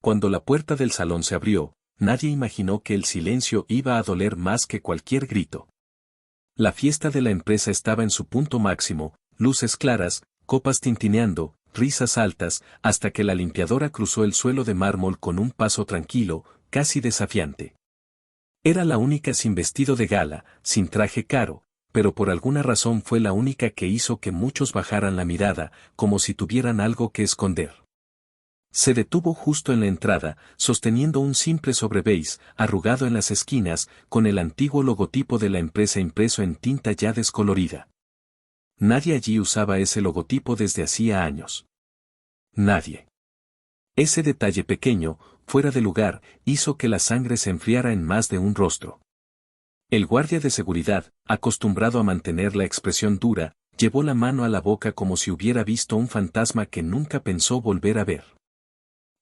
Cuando la puerta del salón se abrió, nadie imaginó que el silencio iba a doler más que cualquier grito. La fiesta de la empresa estaba en su punto máximo, luces claras, copas tintineando, risas altas, hasta que la limpiadora cruzó el suelo de mármol con un paso tranquilo, casi desafiante. Era la única sin vestido de gala, sin traje caro, pero por alguna razón fue la única que hizo que muchos bajaran la mirada, como si tuvieran algo que esconder. Se detuvo justo en la entrada, sosteniendo un simple sobrebeis, arrugado en las esquinas, con el antiguo logotipo de la empresa impreso en tinta ya descolorida. Nadie allí usaba ese logotipo desde hacía años. Nadie. Ese detalle pequeño, fuera de lugar, hizo que la sangre se enfriara en más de un rostro. El guardia de seguridad, acostumbrado a mantener la expresión dura, llevó la mano a la boca como si hubiera visto un fantasma que nunca pensó volver a ver.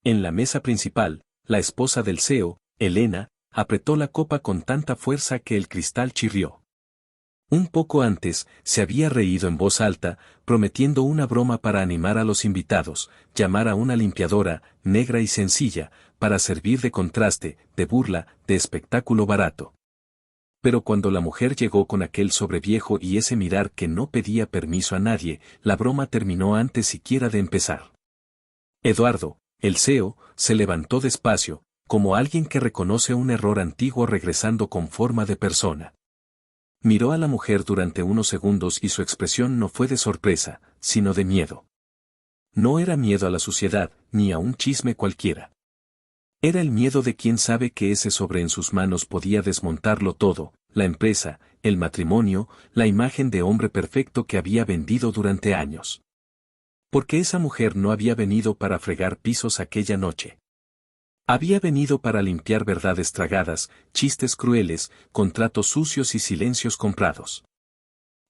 En la mesa principal, la esposa del CEO, Elena, apretó la copa con tanta fuerza que el cristal chirrió. Un poco antes, se había reído en voz alta, prometiendo una broma para animar a los invitados, llamar a una limpiadora, negra y sencilla, para servir de contraste, de burla, de espectáculo barato. Pero cuando la mujer llegó con aquel sobreviejo y ese mirar que no pedía permiso a nadie, la broma terminó antes siquiera de empezar. Eduardo, el CEO, se levantó despacio, como alguien que reconoce un error antiguo regresando con forma de persona. Miró a la mujer durante unos segundos y su expresión no fue de sorpresa, sino de miedo. No era miedo a la suciedad, ni a un chisme cualquiera. Era el miedo de quien sabe que ese sobre en sus manos podía desmontarlo todo, la empresa, el matrimonio, la imagen de hombre perfecto que había vendido durante años. Porque esa mujer no había venido para fregar pisos aquella noche. Había venido para limpiar verdades tragadas, chistes crueles, contratos sucios y silencios comprados.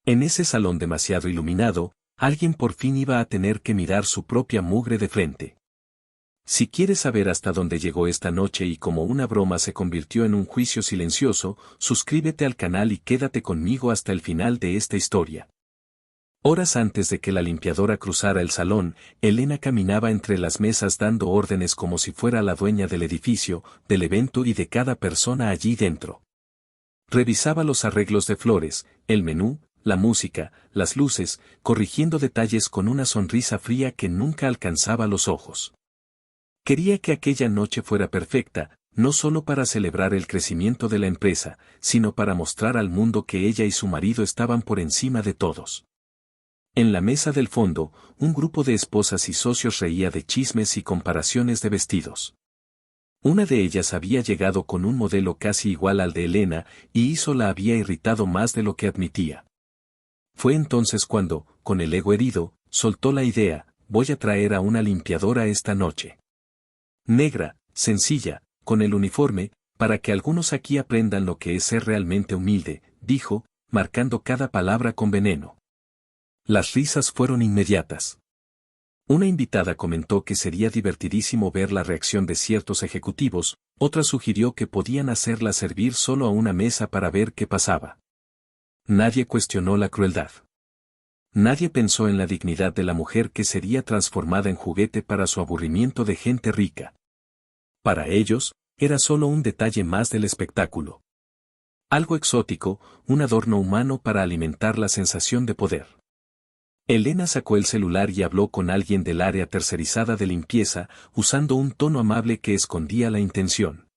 En ese salón demasiado iluminado, alguien por fin iba a tener que mirar su propia mugre de frente. Si quieres saber hasta dónde llegó esta noche y cómo una broma se convirtió en un juicio silencioso, suscríbete al canal y quédate conmigo hasta el final de esta historia. Horas antes de que la limpiadora cruzara el salón, Elena caminaba entre las mesas dando órdenes como si fuera la dueña del edificio, del evento y de cada persona allí dentro. Revisaba los arreglos de flores, el menú, la música, las luces, corrigiendo detalles con una sonrisa fría que nunca alcanzaba los ojos. Quería que aquella noche fuera perfecta, no solo para celebrar el crecimiento de la empresa, sino para mostrar al mundo que ella y su marido estaban por encima de todos. En la mesa del fondo, un grupo de esposas y socios reía de chismes y comparaciones de vestidos. Una de ellas había llegado con un modelo casi igual al de Elena, y eso la había irritado más de lo que admitía. Fue entonces cuando, con el ego herido, soltó la idea: voy a traer a una limpiadora esta noche. Negra, sencilla, con el uniforme, para que algunos aquí aprendan lo que es ser realmente humilde, dijo, marcando cada palabra con veneno. Las risas fueron inmediatas. Una invitada comentó que sería divertidísimo ver la reacción de ciertos ejecutivos, otra sugirió que podían hacerla servir solo a una mesa para ver qué pasaba. Nadie cuestionó la crueldad. Nadie pensó en la dignidad de la mujer que sería transformada en juguete para su aburrimiento de gente rica. Para ellos, era solo un detalle más del espectáculo. Algo exótico, un adorno humano para alimentar la sensación de poder. Elena sacó el celular y habló con alguien del área tercerizada de limpieza, usando un tono amable que escondía la intención.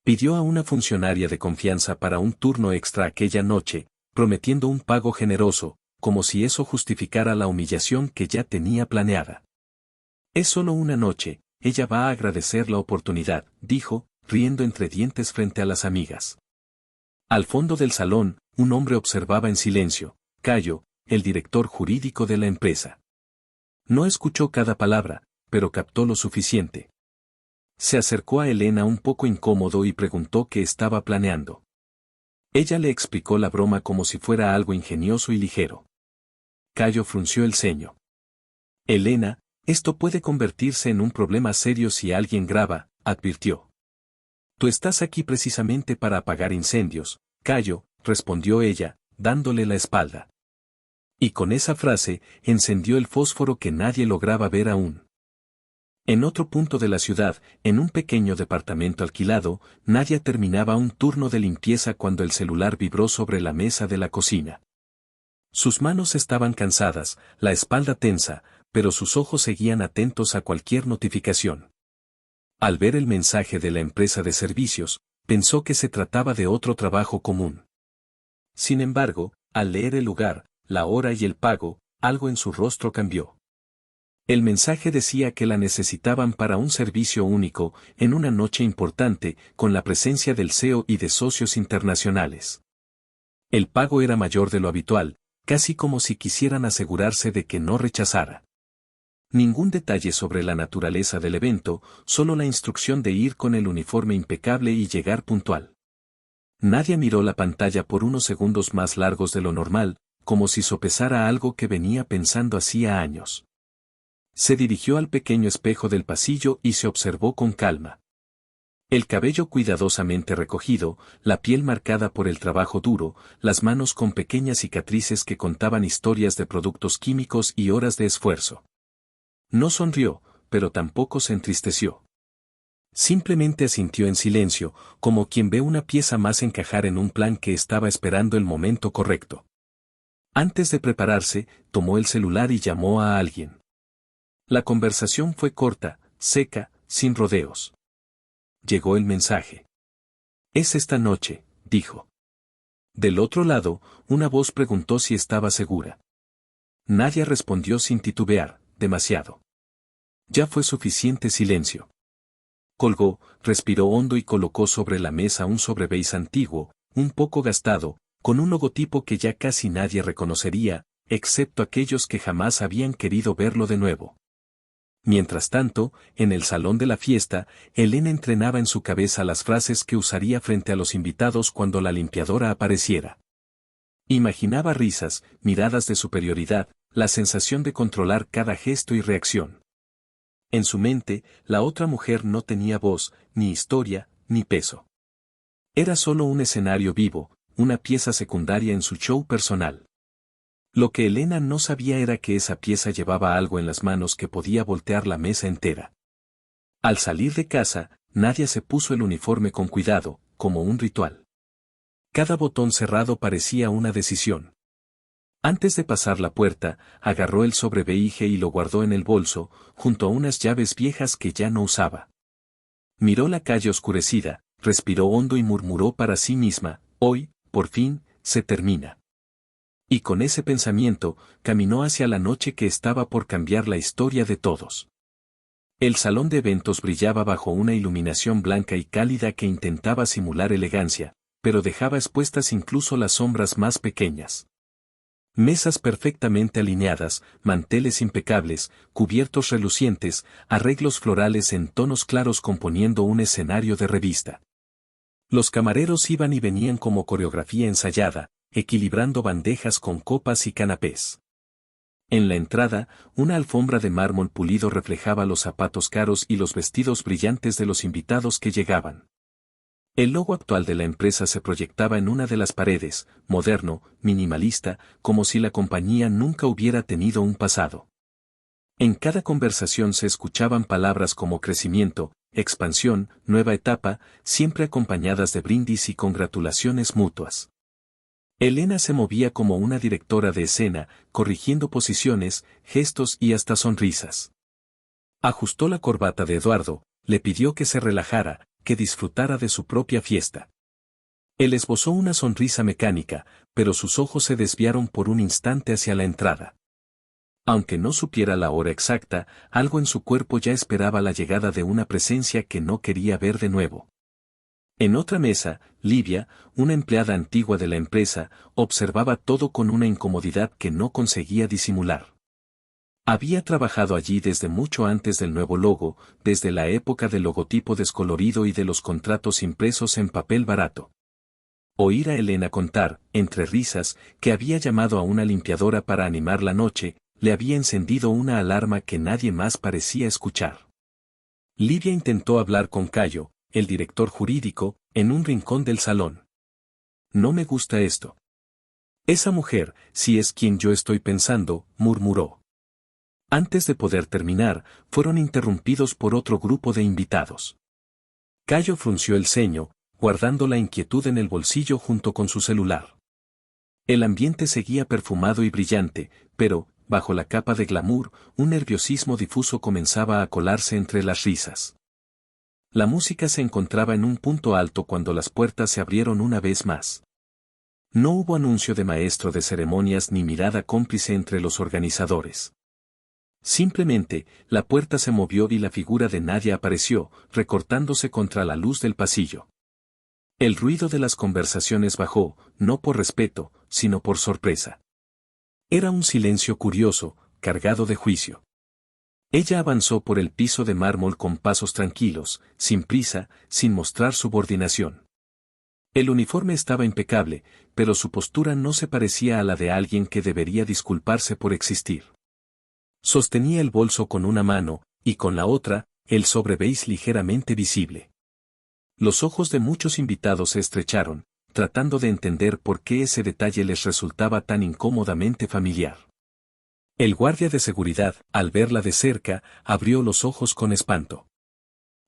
Pidió a una funcionaria de confianza para un turno extra aquella noche, prometiendo un pago generoso, como si eso justificara la humillación que ya tenía planeada. Es solo una noche, ella va a agradecer la oportunidad, dijo, riendo entre dientes frente a las amigas. Al fondo del salón, un hombre observaba en silencio, Cayo, el director jurídico de la empresa. No escuchó cada palabra, pero captó lo suficiente. Se acercó a Elena un poco incómodo y preguntó qué estaba planeando. Ella le explicó la broma como si fuera algo ingenioso y ligero. Cayo frunció el ceño. Elena, esto puede convertirse en un problema serio si alguien graba, advirtió. Tú estás aquí precisamente para apagar incendios, Cayo, respondió ella, dándole la espalda. Y con esa frase, encendió el fósforo que nadie lograba ver aún. En otro punto de la ciudad, en un pequeño departamento alquilado, Nadia terminaba un turno de limpieza cuando el celular vibró sobre la mesa de la cocina. Sus manos estaban cansadas, la espalda tensa, pero sus ojos seguían atentos a cualquier notificación. Al ver el mensaje de la empresa de servicios, pensó que se trataba de otro trabajo común. Sin embargo, al leer el lugar, la hora y el pago, algo en su rostro cambió. El mensaje decía que la necesitaban para un servicio único, en una noche importante, con la presencia del CEO y de socios internacionales. El pago era mayor de lo habitual, casi como si quisieran asegurarse de que no rechazara. Ningún detalle sobre la naturaleza del evento, solo la instrucción de ir con el uniforme impecable y llegar puntual. Nadia miró la pantalla por unos segundos más largos de lo normal, como si sopesara algo que venía pensando hacía años. Se dirigió al pequeño espejo del pasillo y se observó con calma. El cabello cuidadosamente recogido, la piel marcada por el trabajo duro, las manos con pequeñas cicatrices que contaban historias de productos químicos y horas de esfuerzo. No sonrió, pero tampoco se entristeció. Simplemente asintió en silencio, como quien ve una pieza más encajar en un plan que estaba esperando el momento correcto. Antes de prepararse, tomó el celular y llamó a alguien. La conversación fue corta, seca, sin rodeos. Llegó el mensaje. «Es esta noche», dijo. Del otro lado, una voz preguntó si estaba segura. Nadia respondió sin titubear, demasiado. Ya fue suficiente silencio. Colgó, respiró hondo y colocó sobre la mesa un sobrebeis antiguo, un poco gastado, con un logotipo que ya casi nadie reconocería, excepto aquellos que jamás habían querido verlo de nuevo. Mientras tanto, en el salón de la fiesta, Elena entrenaba en su cabeza las frases que usaría frente a los invitados cuando la limpiadora apareciera. Imaginaba risas, miradas de superioridad, la sensación de controlar cada gesto y reacción. En su mente, la otra mujer no tenía voz, ni historia, ni peso. Era solo un escenario vivo, una pieza secundaria en su show personal. Lo que Elena no sabía era que esa pieza llevaba algo en las manos que podía voltear la mesa entera. Al salir de casa, Nadia se puso el uniforme con cuidado, como un ritual. Cada botón cerrado parecía una decisión. Antes de pasar la puerta, agarró el sobreveije y lo guardó en el bolso, junto a unas llaves viejas que ya no usaba. Miró la calle oscurecida, respiró hondo y murmuró para sí misma, «Hoy, por fin, se termina». Y con ese pensamiento, caminó hacia la noche que estaba por cambiar la historia de todos. El salón de eventos brillaba bajo una iluminación blanca y cálida que intentaba simular elegancia, pero dejaba expuestas incluso las sombras más pequeñas. Mesas perfectamente alineadas, manteles impecables, cubiertos relucientes, arreglos florales en tonos claros componiendo un escenario de revista. Los camareros iban y venían como coreografía ensayada, equilibrando bandejas con copas y canapés. En la entrada, una alfombra de mármol pulido reflejaba los zapatos caros y los vestidos brillantes de los invitados que llegaban. El logo actual de la empresa se proyectaba en una de las paredes, moderno, minimalista, como si la compañía nunca hubiera tenido un pasado. En cada conversación se escuchaban palabras como crecimiento, expansión, nueva etapa, siempre acompañadas de brindis y congratulaciones mutuas. Elena se movía como una directora de escena, corrigiendo posiciones, gestos y hasta sonrisas. Ajustó la corbata de Eduardo, le pidió que se relajara, que disfrutara de su propia fiesta. Él esbozó una sonrisa mecánica, pero sus ojos se desviaron por un instante hacia la entrada. Aunque no supiera la hora exacta, algo en su cuerpo ya esperaba la llegada de una presencia que no quería ver de nuevo. En otra mesa, Livia, una empleada antigua de la empresa, observaba todo con una incomodidad que no conseguía disimular. Había trabajado allí desde mucho antes del nuevo logo, desde la época del logotipo descolorido y de los contratos impresos en papel barato. Oír a Elena contar, entre risas, que había llamado a una limpiadora para animar la noche, le había encendido una alarma que nadie más parecía escuchar. Livia intentó hablar con Cayo, el director jurídico, en un rincón del salón. «No me gusta esto. Esa mujer, si es quien yo estoy pensando», murmuró. Antes de poder terminar, fueron interrumpidos por otro grupo de invitados. Cayo frunció el ceño, guardando la inquietud en el bolsillo junto con su celular. El ambiente seguía perfumado y brillante, pero, bajo la capa de glamour, un nerviosismo difuso comenzaba a colarse entre las risas. La música se encontraba en un punto alto cuando las puertas se abrieron una vez más. No hubo anuncio de maestro de ceremonias ni mirada cómplice entre los organizadores. Simplemente, la puerta se movió y la figura de Nadia apareció, recortándose contra la luz del pasillo. El ruido de las conversaciones bajó, no por respeto, sino por sorpresa. Era un silencio curioso, cargado de juicio. Ella avanzó por el piso de mármol con pasos tranquilos, sin prisa, sin mostrar subordinación. El uniforme estaba impecable, pero su postura no se parecía a la de alguien que debería disculparse por existir. Sostenía el bolso con una mano, y con la otra, el sobre beige ligeramente visible. Los ojos de muchos invitados se estrecharon, tratando de entender por qué ese detalle les resultaba tan incómodamente familiar. El guardia de seguridad, al verla de cerca, abrió los ojos con espanto.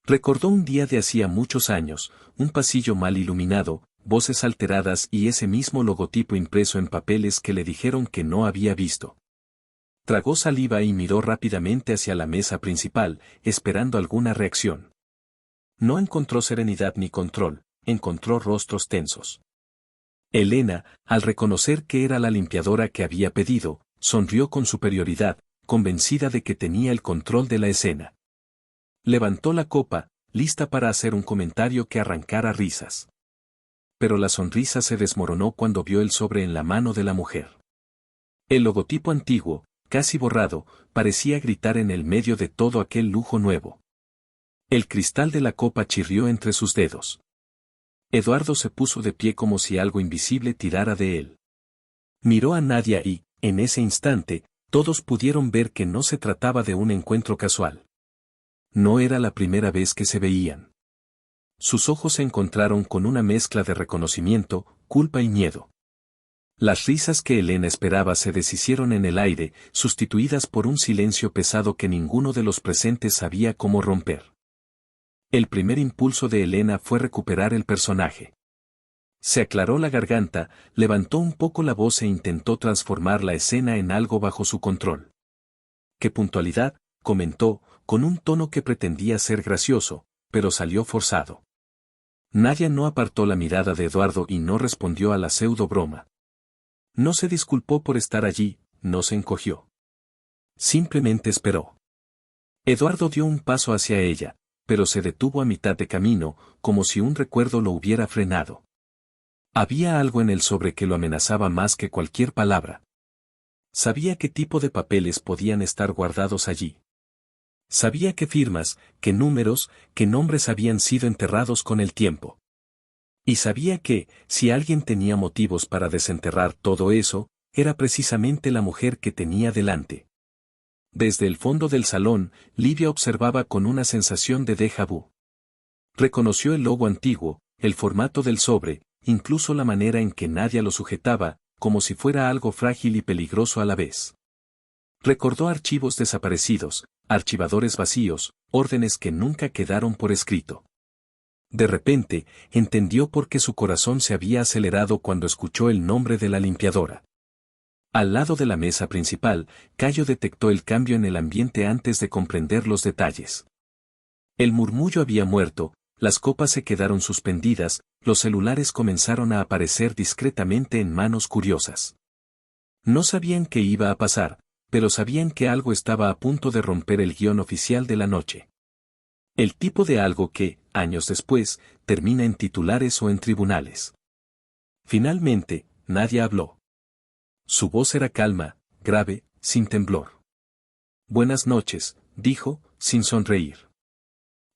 Recordó un día de hacía muchos años, un pasillo mal iluminado, voces alteradas y ese mismo logotipo impreso en papeles que le dijeron que no había visto. Tragó saliva y miró rápidamente hacia la mesa principal, esperando alguna reacción. No encontró serenidad ni control, encontró rostros tensos. Elena, al reconocer que era la limpiadora que había pedido, sonrió con superioridad, convencida de que tenía el control de la escena. Levantó la copa, lista para hacer un comentario que arrancara risas. Pero la sonrisa se desmoronó cuando vio el sobre en la mano de la mujer. El logotipo antiguo, casi borrado, parecía gritar en el medio de todo aquel lujo nuevo. El cristal de la copa chirrió entre sus dedos. Eduardo se puso de pie como si algo invisible tirara de él. Miró a Nadia y, en ese instante, todos pudieron ver que no se trataba de un encuentro casual. No era la primera vez que se veían. Sus ojos se encontraron con una mezcla de reconocimiento, culpa y miedo. Las risas que Elena esperaba se deshicieron en el aire, sustituidas por un silencio pesado que ninguno de los presentes sabía cómo romper. El primer impulso de Elena fue recuperar el personaje. Se aclaró la garganta, levantó un poco la voz e intentó transformar la escena en algo bajo su control. ¡Qué puntualidad!, comentó, con un tono que pretendía ser gracioso, pero salió forzado. Nadia no apartó la mirada de Eduardo y no respondió a la pseudo broma. No se disculpó por estar allí, no se encogió. Simplemente esperó. Eduardo dio un paso hacia ella, pero se detuvo a mitad de camino, como si un recuerdo lo hubiera frenado. Había algo en el sobre que lo amenazaba más que cualquier palabra. Sabía qué tipo de papeles podían estar guardados allí. Sabía qué firmas, qué números, qué nombres habían sido enterrados con el tiempo. Y sabía que, si alguien tenía motivos para desenterrar todo eso, era precisamente la mujer que tenía delante. Desde el fondo del salón, Livia observaba con una sensación de déjà vu. Reconoció el logo antiguo, el formato del sobre, incluso la manera en que Nadia lo sujetaba, como si fuera algo frágil y peligroso a la vez. Recordó archivos desaparecidos, archivadores vacíos, órdenes que nunca quedaron por escrito. De repente, entendió por qué su corazón se había acelerado cuando escuchó el nombre de la limpiadora. Al lado de la mesa principal, Cayo detectó el cambio en el ambiente antes de comprender los detalles. El murmullo había muerto, las copas se quedaron suspendidas, los celulares comenzaron a aparecer discretamente en manos curiosas. No sabían qué iba a pasar, pero sabían que algo estaba a punto de romper el guión oficial de la noche. El tipo de algo que, años después, termina en titulares o en tribunales. Finalmente, Nadia habló. Su voz era calma, grave, sin temblor. Buenas noches, dijo, sin sonreír.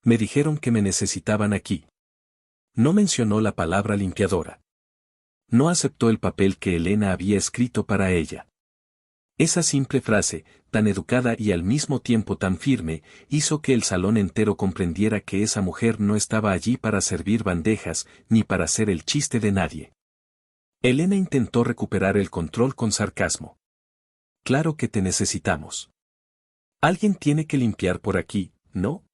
Me dijeron que me necesitaban aquí. No mencionó la palabra limpiadora. No aceptó el papel que Elena había escrito para ella. Esa simple frase, tan educada y al mismo tiempo tan firme, hizo que el salón entero comprendiera que esa mujer no estaba allí para servir bandejas, ni para ser el chiste de nadie. Elena intentó recuperar el control con sarcasmo. Claro que te necesitamos. Alguien tiene que limpiar por aquí, ¿no?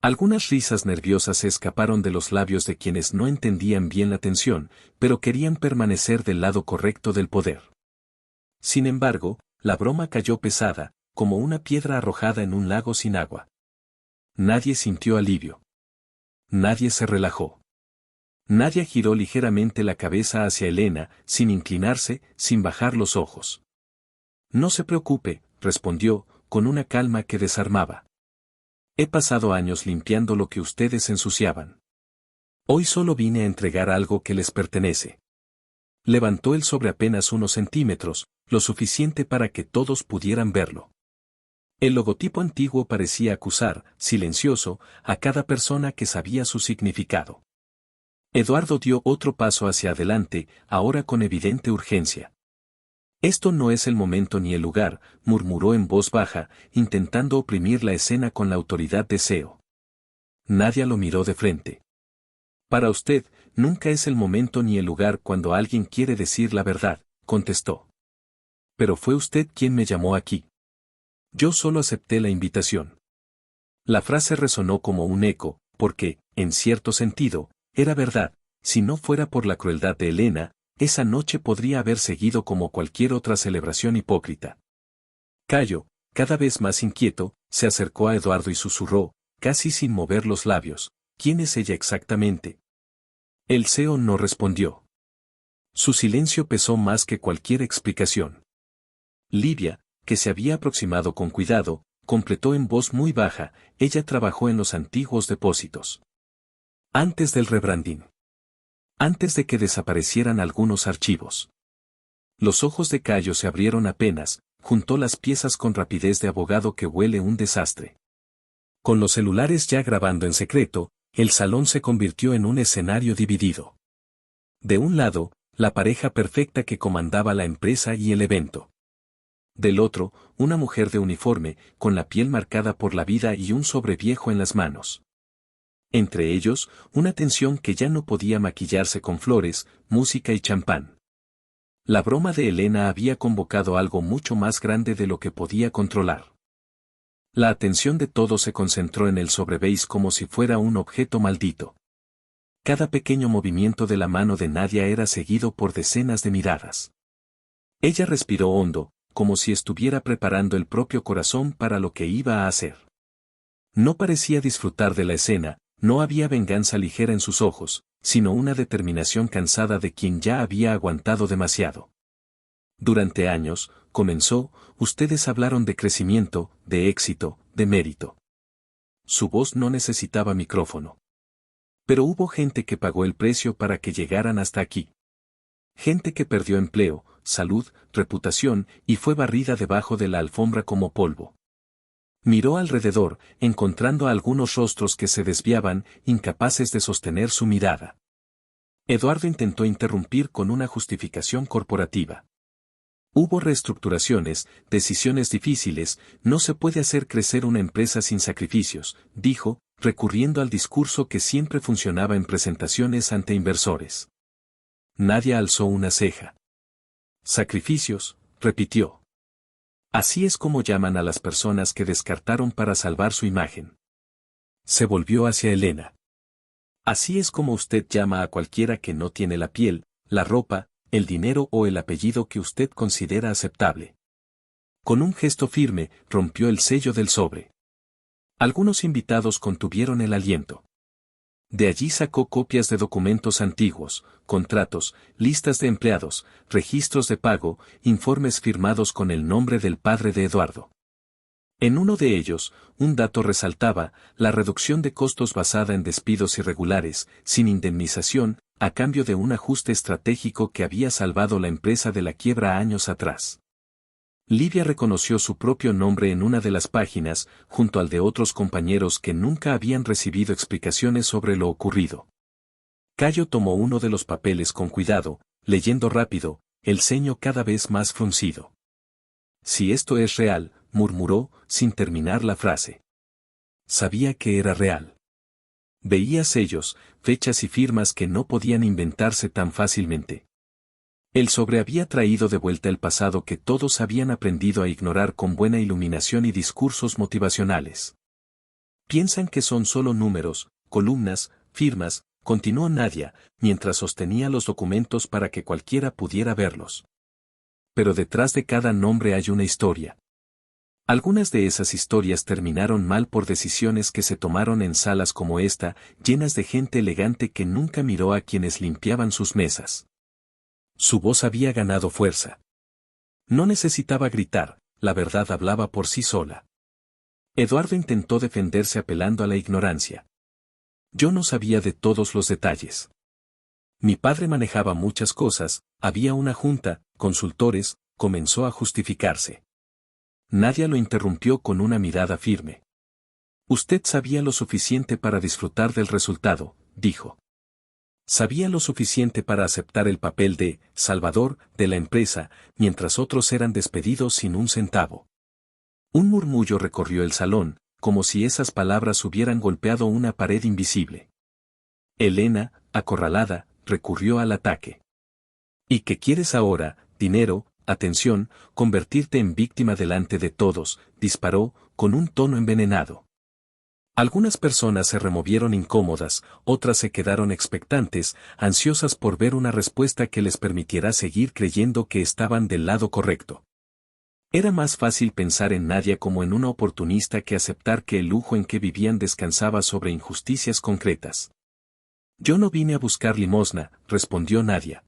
Algunas risas nerviosas se escaparon de los labios de quienes no entendían bien la tensión, pero querían permanecer del lado correcto del poder. Sin embargo, la broma cayó pesada, como una piedra arrojada en un lago sin agua. Nadie sintió alivio. Nadie se relajó. Nadia giró ligeramente la cabeza hacia Elena, sin inclinarse, sin bajar los ojos. No se preocupe, respondió, con una calma que desarmaba. He pasado años limpiando lo que ustedes ensuciaban. Hoy solo vine a entregar algo que les pertenece. Levantó el sobre apenas unos centímetros, lo suficiente para que todos pudieran verlo. El logotipo antiguo parecía acusar, silencioso, a cada persona que sabía su significado. Eduardo dio otro paso hacia adelante, ahora con evidente urgencia. Esto no es el momento ni el lugar, murmuró en voz baja, intentando oprimir la escena con la autoridad de CEO. Nadia lo miró de frente. Para usted, nunca es el momento ni el lugar cuando alguien quiere decir la verdad, contestó. Pero fue usted quien me llamó aquí. Yo solo acepté la invitación. La frase resonó como un eco, porque, en cierto sentido, era verdad. Si no fuera por la crueldad de Elena, esa noche podría haber seguido como cualquier otra celebración hipócrita. Cayo, cada vez más inquieto, se acercó a Eduardo y susurró, casi sin mover los labios, ¿quién es ella exactamente? El CEO no respondió. Su silencio pesó más que cualquier explicación. Livia, que se había aproximado con cuidado, completó en voz muy baja, ella trabajó en los antiguos depósitos. Antes del rebranding. Antes de que desaparecieran algunos archivos. Los ojos de Cayo se abrieron apenas, juntó las piezas con rapidez de abogado que huele un desastre. Con los celulares ya grabando en secreto, el salón se convirtió en un escenario dividido. De un lado, la pareja perfecta que comandaba la empresa y el evento. Del otro, una mujer de uniforme, con la piel marcada por la vida y un sobreviejo en las manos. Entre ellos, una tensión que ya no podía maquillarse con flores, música y champán. La broma de Elena había convocado algo mucho más grande de lo que podía controlar. La atención de todos se concentró en el sobrebeis como si fuera un objeto maldito. Cada pequeño movimiento de la mano de Nadia era seguido por decenas de miradas. Ella respiró hondo, como si estuviera preparando el propio corazón para lo que iba a hacer. No parecía disfrutar de la escena. No había venganza ligera en sus ojos, sino una determinación cansada de quien ya había aguantado demasiado. Durante años, comenzó, ustedes hablaron de crecimiento, de éxito, de mérito. Su voz no necesitaba micrófono. Pero hubo gente que pagó el precio para que llegaran hasta aquí. Gente que perdió empleo, salud, reputación, y fue barrida debajo de la alfombra como polvo. Miró alrededor, encontrando a algunos rostros que se desviaban, incapaces de sostener su mirada. Eduardo intentó interrumpir con una justificación corporativa. Hubo reestructuraciones, decisiones difíciles, no se puede hacer crecer una empresa sin sacrificios, dijo, recurriendo al discurso que siempre funcionaba en presentaciones ante inversores. Nadia alzó una ceja. Sacrificios, repitió. Así es como llaman a las personas que descartaron para salvar su imagen. Se volvió hacia Elena. Así es como usted llama a cualquiera que no tiene la piel, la ropa, el dinero o el apellido que usted considera aceptable. Con un gesto firme, rompió el sello del sobre. Algunos invitados contuvieron el aliento. De allí sacó copias de documentos antiguos, contratos, listas de empleados, registros de pago, informes firmados con el nombre del padre de Eduardo. En uno de ellos, un dato resaltaba, la reducción de costos basada en despidos irregulares, sin indemnización, a cambio de un ajuste estratégico que había salvado la empresa de la quiebra años atrás. Livia reconoció su propio nombre en una de las páginas, junto al de otros compañeros que nunca habían recibido explicaciones sobre lo ocurrido. Cayo tomó uno de los papeles con cuidado, leyendo rápido, el ceño cada vez más fruncido. Si esto es real, murmuró, sin terminar la frase. Sabía que era real. Veía sellos, fechas y firmas que no podían inventarse tan fácilmente. El sobre había traído de vuelta el pasado que todos habían aprendido a ignorar con buena iluminación y discursos motivacionales. Piensan que son solo números, columnas, firmas, continuó Nadia, mientras sostenía los documentos para que cualquiera pudiera verlos. Pero detrás de cada nombre hay una historia. Algunas de esas historias terminaron mal por decisiones que se tomaron en salas como esta, llenas de gente elegante que nunca miró a quienes limpiaban sus mesas. Su voz había ganado fuerza. No necesitaba gritar, la verdad hablaba por sí sola. Eduardo intentó defenderse apelando a la ignorancia. Yo no sabía de todos los detalles. Mi padre manejaba muchas cosas, había una junta, consultores, comenzó a justificarse. Nadia lo interrumpió con una mirada firme. Usted sabía lo suficiente para disfrutar del resultado, dijo. Sabía lo suficiente para aceptar el papel de salvador de la empresa, mientras otros eran despedidos sin un centavo. Un murmullo recorrió el salón, como si esas palabras hubieran golpeado una pared invisible. Elena, acorralada, recurrió al ataque. ¿Y qué quieres ahora? Dinero, atención, convertirte en víctima delante de todos, disparó, con un tono envenenado. Algunas personas se removieron incómodas, otras se quedaron expectantes, ansiosas por ver una respuesta que les permitiera seguir creyendo que estaban del lado correcto. Era más fácil pensar en Nadia como en una oportunista que aceptar que el lujo en que vivían descansaba sobre injusticias concretas. Yo no vine a buscar limosna, respondió Nadia.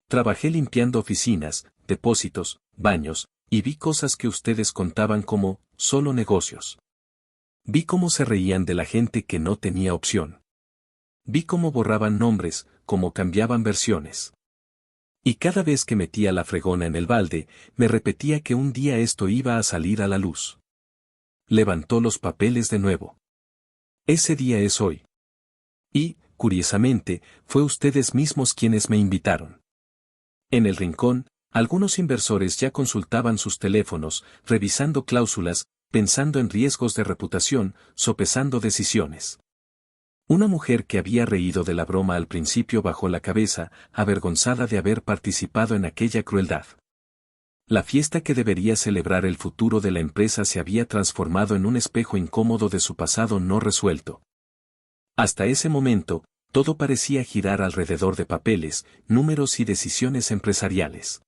Trabajé limpiando oficinas, depósitos, baños, y vi cosas que ustedes contaban como, solo negocios. Vi cómo se reían de la gente que no tenía opción. Vi cómo borraban nombres, cómo cambiaban versiones. Y cada vez que metía la fregona en el balde, me repetía que un día esto iba a salir a la luz. Levantó los papeles de nuevo. Ese día es hoy. Y, curiosamente, fue ustedes mismos quienes me invitaron. En el rincón, algunos inversores ya consultaban sus teléfonos, revisando cláusulas, pensando en riesgos de reputación, sopesando decisiones. Una mujer que había reído de la broma al principio bajó la cabeza, avergonzada de haber participado en aquella crueldad. La fiesta que debería celebrar el futuro de la empresa se había transformado en un espejo incómodo de su pasado no resuelto. Hasta ese momento, todo parecía girar alrededor de papeles, números y decisiones empresariales.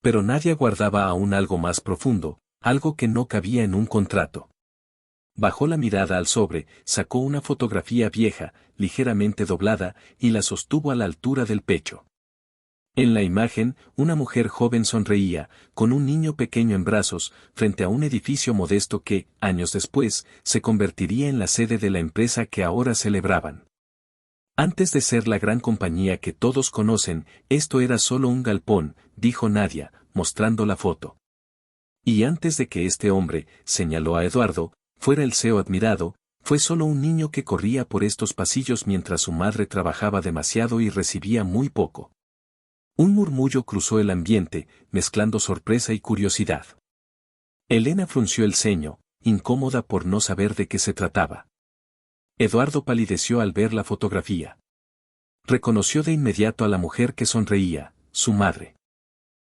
Pero Nadia guardaba aún algo más profundo, algo que no cabía en un contrato. Bajó la mirada al sobre, sacó una fotografía vieja, ligeramente doblada, y la sostuvo a la altura del pecho. En la imagen, una mujer joven sonreía, con un niño pequeño en brazos, frente a un edificio modesto que, años después, se convertiría en la sede de la empresa que ahora celebraban. Antes de ser la gran compañía que todos conocen, esto era solo un galpón, dijo Nadia, mostrando la foto. Y antes de que este hombre, señaló a Eduardo, fuera el CEO admirado, fue solo un niño que corría por estos pasillos mientras su madre trabajaba demasiado y recibía muy poco. Un murmullo cruzó el ambiente, mezclando sorpresa y curiosidad. Elena frunció el ceño, incómoda por no saber de qué se trataba. Eduardo palideció al ver la fotografía. Reconoció de inmediato a la mujer que sonreía, su madre.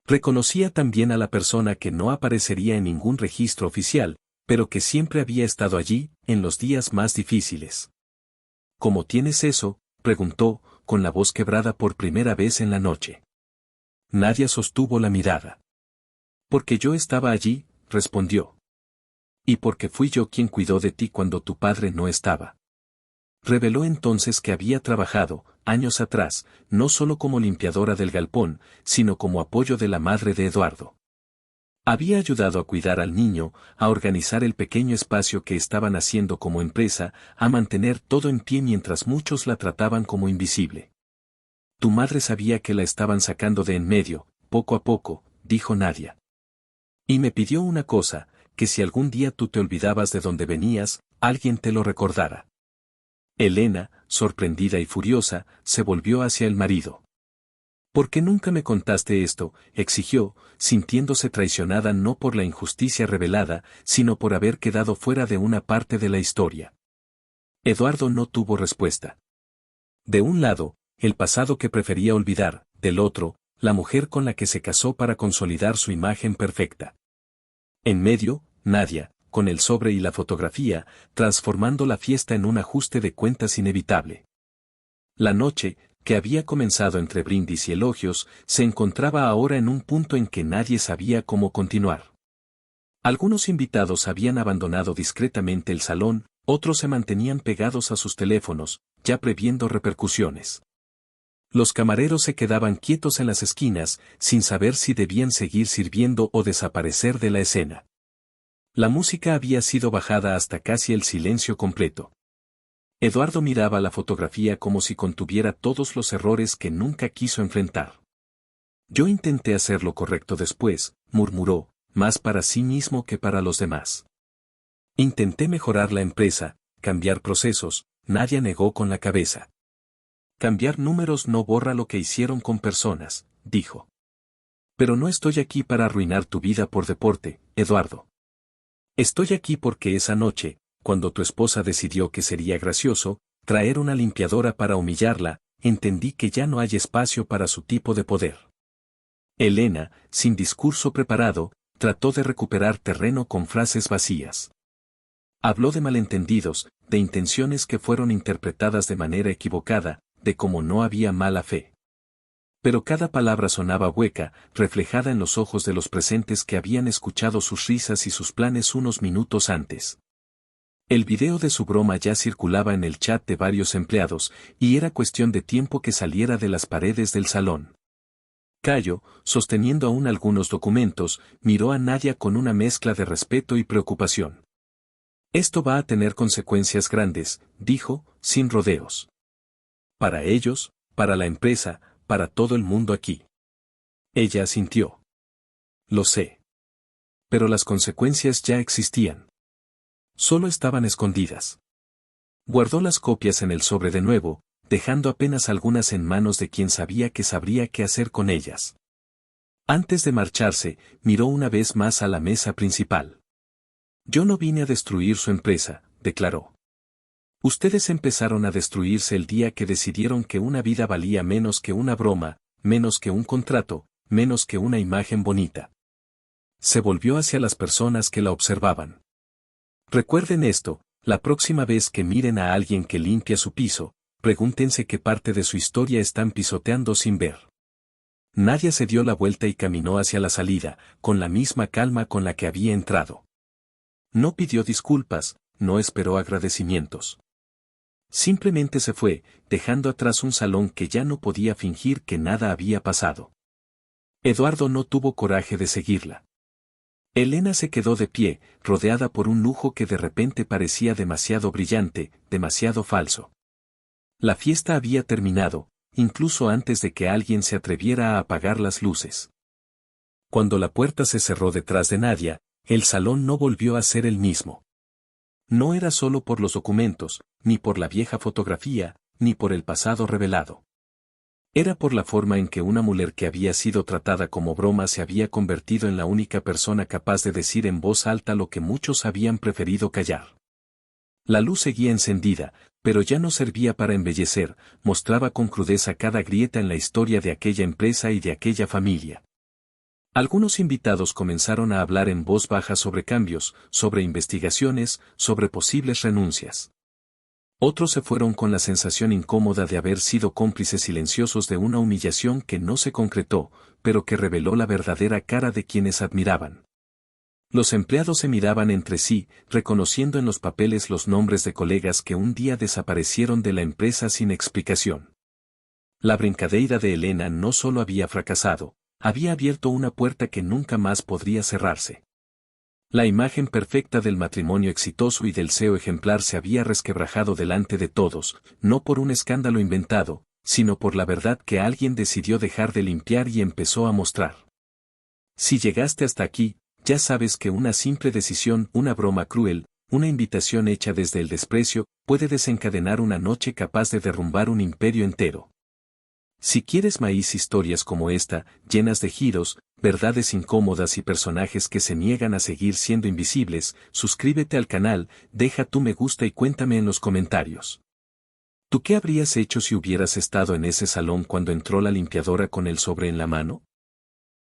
Reconocía también a la persona que no aparecería en ningún registro oficial, pero que siempre había estado allí, en los días más difíciles. ¿Cómo tienes eso?, preguntó, con la voz quebrada por primera vez en la noche. Nadia sostuvo la mirada. Porque yo estaba allí, respondió. Y porque fui yo quien cuidó de ti cuando tu padre no estaba. Reveló entonces que había trabajado, años atrás, no solo como limpiadora del galpón, sino como apoyo de la madre de Eduardo. Había ayudado a cuidar al niño, a organizar el pequeño espacio que estaban haciendo como empresa, a mantener todo en pie mientras muchos la trataban como invisible. Tu madre sabía que la estaban sacando de en medio, poco a poco, dijo Nadia. Y me pidió una cosa, que si algún día tú te olvidabas de dónde venías, alguien te lo recordara. Elena, sorprendida y furiosa, se volvió hacia el marido. ¿Por qué nunca me contaste esto?, exigió, sintiéndose traicionada no por la injusticia revelada, sino por haber quedado fuera de una parte de la historia. Eduardo no tuvo respuesta. De un lado, el pasado que prefería olvidar, del otro, la mujer con la que se casó para consolidar su imagen perfecta. En medio, Nadia, con el sobre y la fotografía, transformando la fiesta en un ajuste de cuentas inevitable. La noche, que había comenzado entre brindis y elogios, se encontraba ahora en un punto en que nadie sabía cómo continuar. Algunos invitados habían abandonado discretamente el salón, otros se mantenían pegados a sus teléfonos, ya previendo repercusiones. Los camareros se quedaban quietos en las esquinas, sin saber si debían seguir sirviendo o desaparecer de la escena. La música había sido bajada hasta casi el silencio completo. Eduardo miraba la fotografía como si contuviera todos los errores que nunca quiso enfrentar. Yo intenté hacer lo correcto después, murmuró, más para sí mismo que para los demás. Intenté mejorar la empresa, cambiar procesos, nadie negó con la cabeza. Cambiar números no borra lo que hicieron con personas, dijo. Pero no estoy aquí para arruinar tu vida por deporte, Eduardo. Estoy aquí porque esa noche, cuando tu esposa decidió que sería gracioso traer una limpiadora para humillarla, entendí que ya no hay espacio para su tipo de poder. Elena, sin discurso preparado, trató de recuperar terreno con frases vacías. Habló de malentendidos, de intenciones que fueron interpretadas de manera equivocada, de cómo no había mala fe. Pero cada palabra sonaba hueca, reflejada en los ojos de los presentes que habían escuchado sus risas y sus planes unos minutos antes. El video de su broma ya circulaba en el chat de varios empleados, y era cuestión de tiempo que saliera de las paredes del salón. Cayo, sosteniendo aún algunos documentos, miró a Nadia con una mezcla de respeto y preocupación. Esto va a tener consecuencias grandes, dijo, sin rodeos. Para ellos, para la empresa, para todo el mundo aquí. Ella asintió. Lo sé. Pero las consecuencias ya existían. Solo estaban escondidas. Guardó las copias en el sobre de nuevo, dejando apenas algunas en manos de quien sabía que sabría qué hacer con ellas. Antes de marcharse, miró una vez más a la mesa principal. Yo no vine a destruir su empresa, declaró. Ustedes empezaron a destruirse el día que decidieron que una vida valía menos que una broma, menos que un contrato, menos que una imagen bonita. Se volvió hacia las personas que la observaban. Recuerden esto, la próxima vez que miren a alguien que limpia su piso, pregúntense qué parte de su historia están pisoteando sin ver. Nadia se dio la vuelta y caminó hacia la salida, con la misma calma con la que había entrado. No pidió disculpas, no esperó agradecimientos. Simplemente se fue, dejando atrás un salón que ya no podía fingir que nada había pasado. Eduardo no tuvo coraje de seguirla. Elena se quedó de pie, rodeada por un lujo que de repente parecía demasiado brillante, demasiado falso. La fiesta había terminado, incluso antes de que alguien se atreviera a apagar las luces. Cuando la puerta se cerró detrás de Nadia, el salón no volvió a ser el mismo. No era solo por los documentos, ni por la vieja fotografía, ni por el pasado revelado. Era por la forma en que una mujer que había sido tratada como broma se había convertido en la única persona capaz de decir en voz alta lo que muchos habían preferido callar. La luz seguía encendida, pero ya no servía para embellecer, mostraba con crudeza cada grieta en la historia de aquella empresa y de aquella familia. Algunos invitados comenzaron a hablar en voz baja sobre cambios, sobre investigaciones, sobre posibles renuncias. Otros se fueron con la sensación incómoda de haber sido cómplices silenciosos de una humillación que no se concretó, pero que reveló la verdadera cara de quienes admiraban. Los empleados se miraban entre sí, reconociendo en los papeles los nombres de colegas que un día desaparecieron de la empresa sin explicación. La brincadeira de Elena no solo había fracasado, había abierto una puerta que nunca más podría cerrarse. La imagen perfecta del matrimonio exitoso y del CEO ejemplar se había resquebrajado delante de todos, no por un escándalo inventado, sino por la verdad que alguien decidió dejar de limpiar y empezó a mostrar. Si llegaste hasta aquí, ya sabes que una simple decisión, una broma cruel, una invitación hecha desde el desprecio, puede desencadenar una noche capaz de derrumbar un imperio entero. Si quieres más historias como esta, llenas de giros, verdades incómodas y personajes que se niegan a seguir siendo invisibles, suscríbete al canal, deja tu me gusta y cuéntame en los comentarios. ¿Tú qué habrías hecho si hubieras estado en ese salón cuando entró la limpiadora con el sobre en la mano?